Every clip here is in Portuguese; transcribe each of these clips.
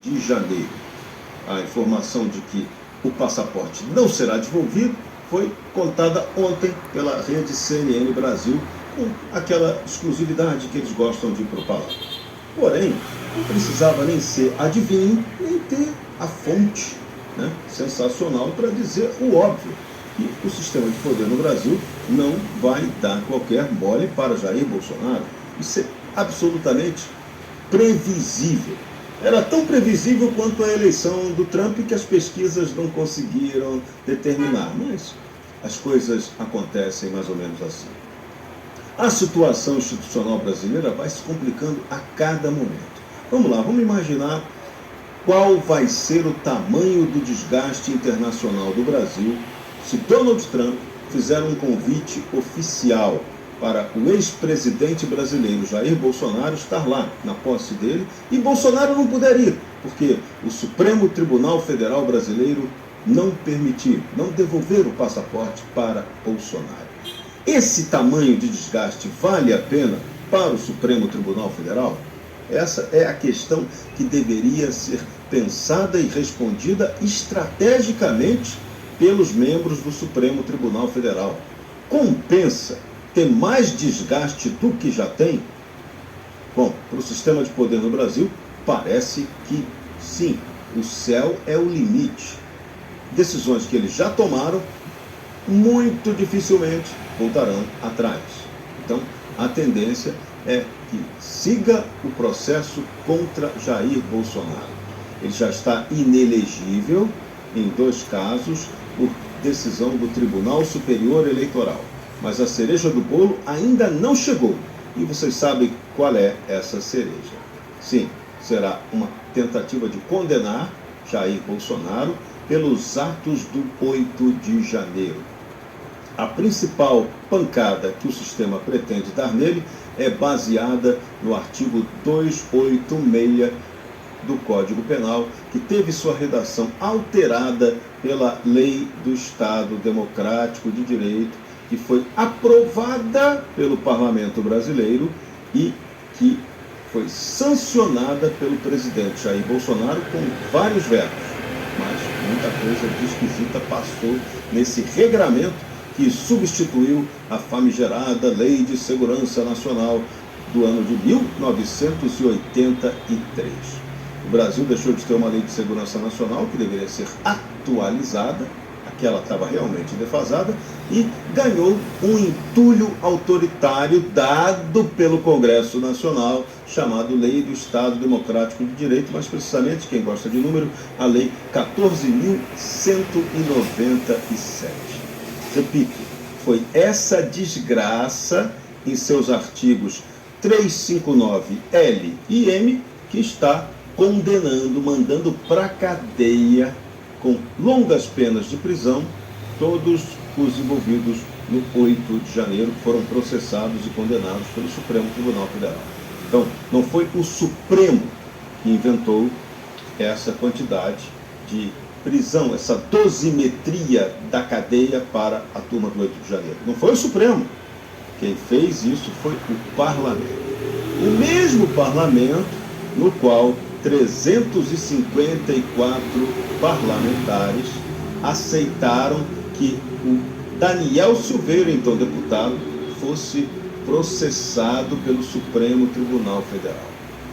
de janeiro. A informação de que o passaporte não será devolvido foi contada ontem pela rede CNN Brasil, com aquela exclusividade que eles gostam de propalar. Porém, não precisava nem ser adivinho, nem ter a fonte, né, sensacional para dizer o óbvio, que o sistema de poder no Brasil não vai dar qualquer mole para Jair Bolsonaro. Isso é absolutamente previsível. Era tão previsível quanto a eleição do Trump, que as pesquisas não conseguiram determinar. Mas as coisas acontecem mais ou menos assim. A situação institucional brasileira vai se complicando a cada momento. Vamos lá, vamos imaginar qual vai ser o tamanho do desgaste internacional do Brasil se Donald Trump fizer um convite oficial para o ex-presidente brasileiro Jair Bolsonaro estar lá, na posse dele, e Bolsonaro não puder ir, porque o Supremo Tribunal Federal brasileiro não permitir, não devolver o passaporte para Bolsonaro. Esse tamanho de desgaste vale a pena para o Supremo Tribunal Federal? Essa é a questão que deveria ser pensada e respondida estrategicamente pelos membros do Supremo Tribunal Federal. Compensa ter mais desgaste do que já tem? Bom, para o sistema de poder no Brasil, parece que sim, o céu é o limite. Decisões que eles já tomaram, muito dificilmente voltarão atrás. Então, a tendência é que siga o processo contra Jair Bolsonaro. Ele já está inelegível em 2 casos por decisão do Tribunal Superior Eleitoral. Mas a cereja do bolo ainda não chegou. E vocês sabem qual é essa cereja. Sim, será uma tentativa de condenar Jair Bolsonaro pelos atos do 8 de janeiro. A principal pancada que o sistema pretende dar nele é baseada no artigo 286 do Código Penal, que teve sua redação alterada pela Lei do Estado Democrático de Direito, que foi aprovada pelo Parlamento brasileiro e que foi sancionada pelo presidente Jair Bolsonaro com vários vetos. Mas muita coisa de esquisita passou nesse regramento que substituiu a famigerada Lei de Segurança Nacional do ano de 1983. O Brasil deixou de ter uma Lei de Segurança Nacional que deveria ser atualizada, aquela estava realmente defasada, e ganhou um entulho autoritário dado pelo Congresso Nacional, chamado Lei do Estado Democrático de Direito, mas precisamente, quem gosta de número, a Lei 14.197. Repito, foi essa desgraça em seus artigos 359L e M que está condenando, mandando para cadeia com longas penas de prisão todos os envolvidos no 8 de janeiro, que foram processados e condenados pelo Supremo Tribunal Federal. Então, não foi o Supremo que inventou essa quantidade de prisão, essa dosimetria da cadeia para a turma do 8 de janeiro. Não foi o Supremo. Quem fez isso foi o Parlamento. O mesmo Parlamento no qual 354 parlamentares aceitaram que o Daniel Silveira, então deputado, fosse processado pelo Supremo Tribunal Federal.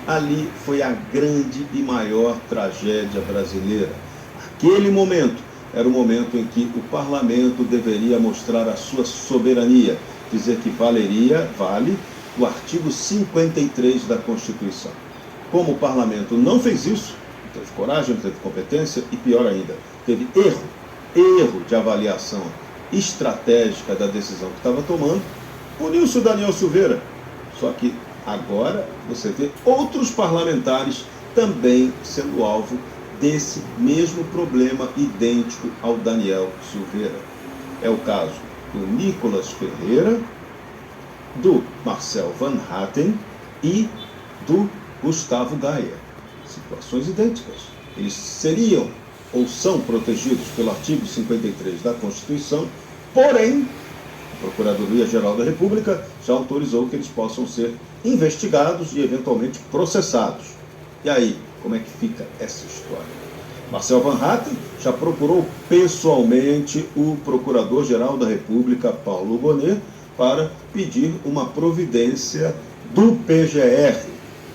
Ali foi a grande e maior tragédia brasileira. Aquele momento era o momento em que o parlamento deveria mostrar a sua soberania, dizer que vale o artigo 53 da Constituição. Como o parlamento não fez isso, não teve coragem, não teve competência e, pior ainda, teve erro de avaliação estratégica da decisão que estava tomando, puniu-se o Daniel Silveira. Só que agora você vê outros parlamentares também sendo alvo desse mesmo problema idêntico ao Daniel Silveira. É o caso do Nicolas Ferreira, do Marcel Van Hatten e do Gustavo Gaia. Situações idênticas. Eles seriam ou são protegidos pelo artigo 53 da Constituição, porém, a Procuradoria-Geral da República já autorizou que eles possam ser investigados e eventualmente processados. E aí, como é que fica essa história. Marcel Van Hatten já procurou pessoalmente o Procurador-Geral da República, Paulo Gonet, para pedir uma providência do PGR,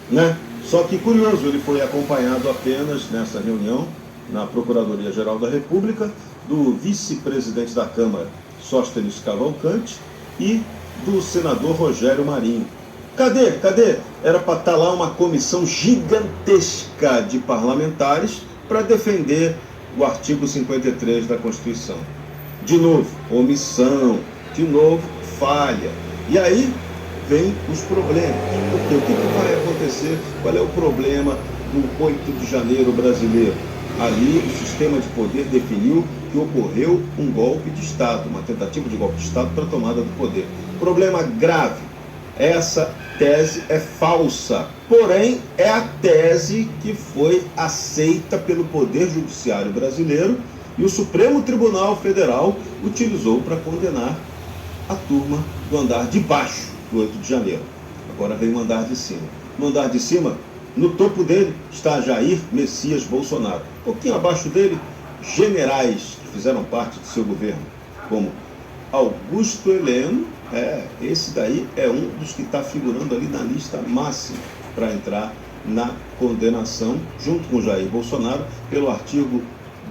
né? Só que, curioso, ele foi acompanhado apenas nessa reunião, na Procuradoria-Geral da República, do vice-presidente da Câmara, Sóstenes Cavalcante, e do senador Rogério Marinho. Cadê? Era para estar lá uma comissão gigantesca de parlamentares para defender o artigo 53 da Constituição. De novo, omissão, de novo, falha. E aí vem os problemas. Porque o que vai acontecer? Qual é o problema do 8 de janeiro brasileiro? Ali o sistema de poder definiu que ocorreu um golpe de Estado, uma tentativa de golpe de Estado para a tomada do poder. Problema grave. Essa tese é falsa, porém é a tese que foi aceita pelo Poder Judiciário brasileiro e o Supremo Tribunal Federal utilizou para condenar a turma do andar de baixo do 8 de janeiro. Agora vem o andar de cima. No andar de cima, no topo dele, está Jair Messias Bolsonaro. Um pouquinho abaixo dele, generais que fizeram parte do seu governo, como Augusto Heleno. Esse daí é um dos que está figurando ali na lista máxima para entrar na condenação, junto com Jair Bolsonaro, pelo artigo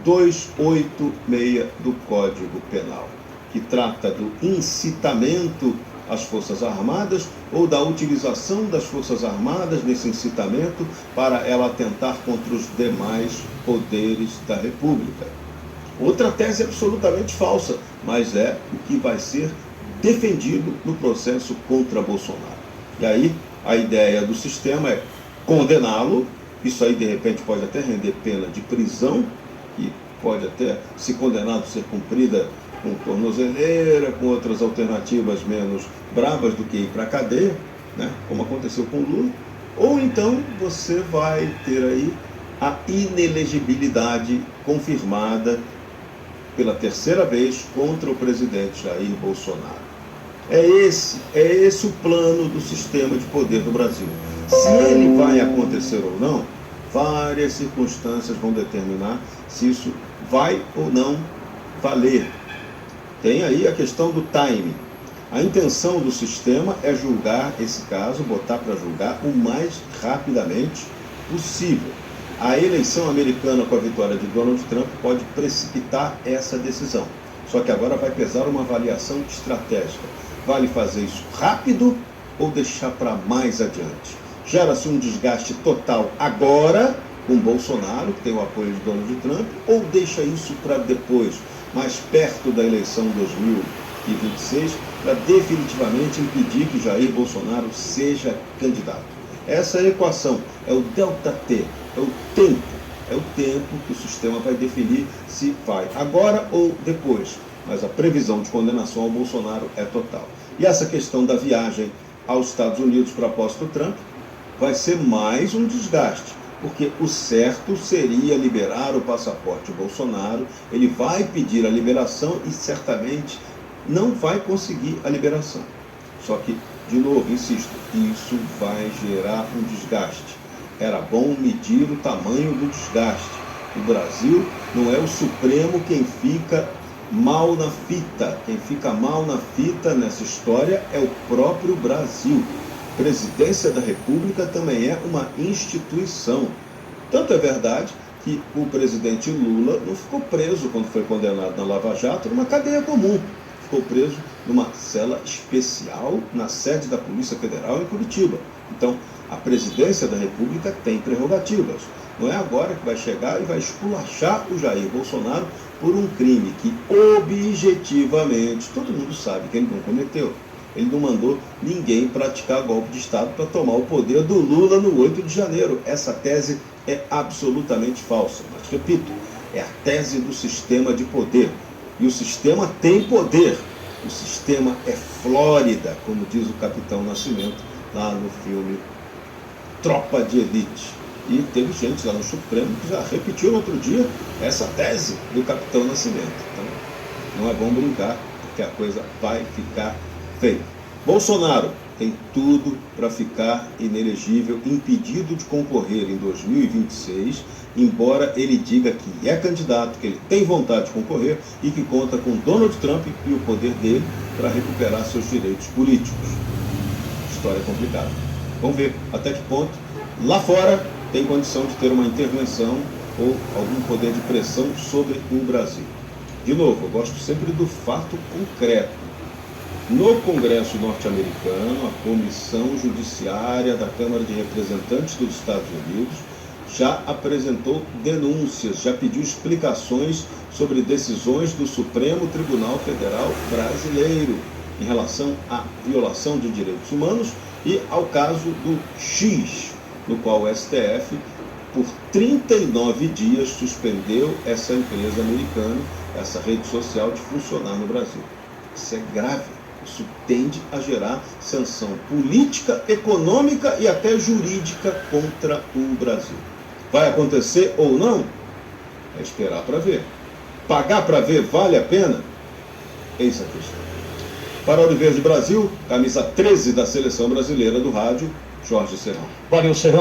286 do Código Penal, que trata do incitamento às Forças Armadas ou da utilização das Forças Armadas nesse incitamento para ela atentar contra os demais poderes da República. Outra tese absolutamente falsa, mas é o que vai ser defendido no processo contra Bolsonaro. E aí a ideia do sistema é condená-lo. Isso aí de repente pode até render pena de prisão, e pode até, se condenado, ser cumprida com tornozeleira, com outras alternativas menos bravas do que ir para a cadeia, né? Como aconteceu com Lula. Ou então você vai ter aí a inelegibilidade confirmada pela terceira vez contra o presidente Jair Bolsonaro. É esse o plano do sistema de poder do Brasil. Se ele vai acontecer ou não, várias circunstâncias vão determinar se isso vai ou não valer. Tem aí a questão do timing. A intenção do sistema é julgar esse caso, botar para julgar o mais rapidamente possível. A eleição americana com a vitória de Donald Trump pode precipitar essa decisão. Só que agora vai pesar uma avaliação estratégica. Vale fazer isso rápido ou deixar para mais adiante? Gera-se um desgaste total agora com Bolsonaro, que tem o apoio de Donald Trump, ou deixa isso para depois, mais perto da eleição 2026, para definitivamente impedir que Jair Bolsonaro seja candidato? Essa é a equação, é o delta T, é o tempo que o sistema vai definir se vai agora ou depois. Mas a previsão de condenação ao Bolsonaro é total. E essa questão da viagem aos Estados Unidos para a posse do Trump vai ser mais um desgaste, porque o certo seria liberar o passaporte Bolsonaro. Ele vai pedir a liberação e certamente não vai conseguir a liberação. Só que, de novo, insisto, isso vai gerar um desgaste. Era bom medir o tamanho do desgaste. O Brasil não é o Supremo quem fica mal na fita. Quem fica mal na fita nessa história é o próprio Brasil. Presidência da República também é uma instituição. Tanto é verdade que o presidente Lula não ficou preso quando foi condenado na Lava Jato numa cadeia comum. Ficou preso numa cela especial na sede da Polícia Federal em Curitiba. Então, a presidência da República tem prerrogativas. Não é agora que vai chegar e vai esculachar o Jair Bolsonaro por um crime que objetivamente todo mundo sabe que ele não cometeu. Ele não mandou ninguém praticar golpe de Estado para tomar o poder do Lula no 8 de janeiro. Essa tese é absolutamente falsa. Mas, repito, é a tese do sistema de poder. E o sistema tem poder. O sistema é Flórida, como diz o Capitão Nascimento lá no filme Tropa de Elite. E teve gente lá no Supremo que já repetiu no outro dia essa tese do Capitão Nascimento. Então, não é bom brincar, porque a coisa vai ficar feia. Bolsonaro tem tudo para ficar inelegível, impedido de concorrer em 2026, embora ele diga que é candidato, que ele tem vontade de concorrer e que conta com Donald Trump e o poder dele para recuperar seus direitos políticos. História complicada. Vamos ver até que ponto lá fora tem condição de ter uma intervenção ou algum poder de pressão sobre o Brasil. De novo, eu gosto sempre do fato concreto. No Congresso norte-americano, a Comissão Judiciária da Câmara de Representantes dos Estados Unidos já apresentou denúncias, já pediu explicações sobre decisões do Supremo Tribunal Federal Brasileiro em relação à violação de direitos humanos e ao caso do X, no qual o STF, por 39 dias, suspendeu essa empresa americana, essa rede social, de funcionar no Brasil. Isso é grave. Isso tende a gerar sanção política, econômica e até jurídica contra o Brasil. Vai acontecer ou não? É esperar para ver. Pagar para ver vale a pena? Eis a questão. Para o Verde Brasil, camisa 13 da Seleção Brasileira do Rádio, Jorge Serrão. Valeu, Serrão.